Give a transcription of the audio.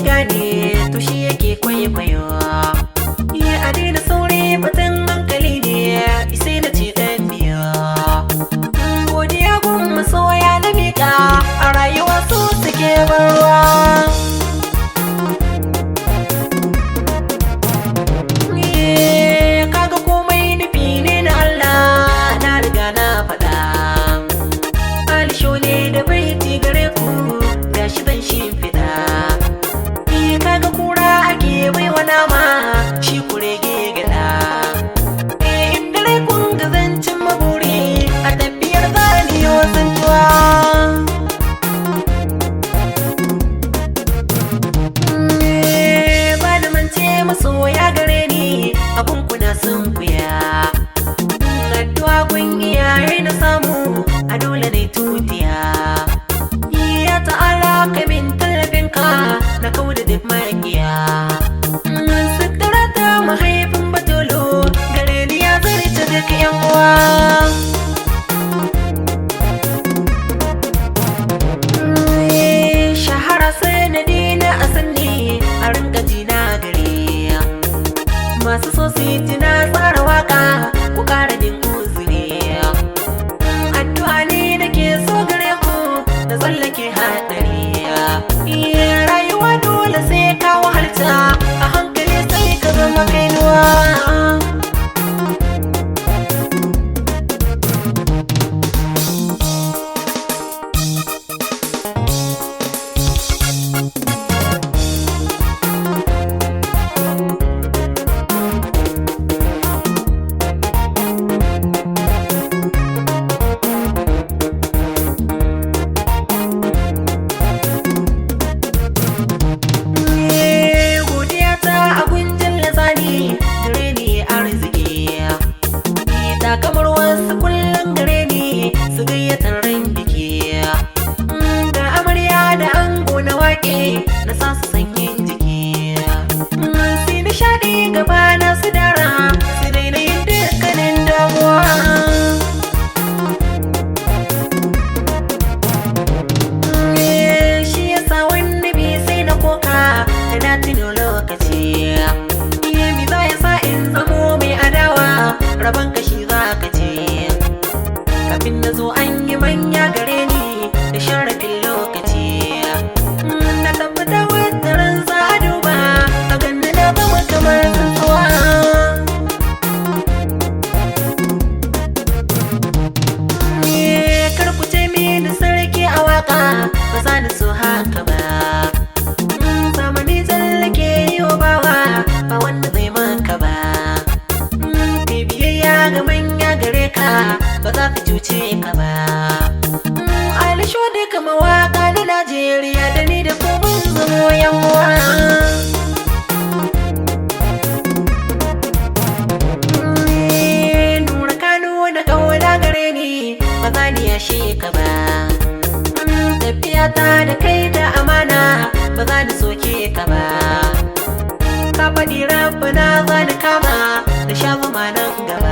gane to shi yake kwaikwayo. A daina sauri batun hankali ne sai na ce ɗan biya. Godiya gun masoya na miƙa a rayuwa su suke barwa. Kaga komai nufi ne na Allah na riga na faɗa. Alisho ne da baiti gare ku gashi zan shimfiɗa. Kaga kura ake baiwa nama shi kurege gada. Inda rai kun ga zancin maburi a tafiyar zaniyo zantuwa. Ba da mance masoya gare ni abun kuna sun kuya. Addu'a kun iyaye na samu a dole ne tutiya. Ya ta'ala ka min tallafinka na kauda duk makiya. Sutura ta mahaifin batolo gare ni ya zarce duk yan uwa. Shahara sanadi na asali a rinka jina gare. Masu so su yi jina tsara waka ku kara din uzuri. Addu'a ne nake so gare ku da tsallake haɗari. Rayuwa dole sai ka wahalta a hankali sai ka zama kainuwa. Kamar wasu kullum gare ni su gayyatar ran biki. Da amarya da ango na wake na sa su sanyin jiki. Su nishaɗi gaba na su dara su daina yin dukkanin damuwa. Shi yasa wani bi sai na koka da na tuno lokaci. Mi za ya sa in zamo mai adawa rabon kashi kafin na zo an yi manya gare ni da sharafin lokaci. Na tabbata wadda ran za a duba a ganna na zama kamar tsuntsuwa. Kar ku ce mini sarki a waka ba za ni so haka ba. Zamani tsallake yi wa bawa ba wanda zai maka ba. Biyayya ga manya gare ka ba za ka cuce ka ba. Alisho duka mawaka na Najeriya da ni da ku mun zamo yan uwa. Nura Kano da kauna gare ni ba za ni yashe ka ba. Tafiya ta da kai da amana ba za ni soke ka ba. Ka faɗi rabbana za ni kama da sha zama nan gaba.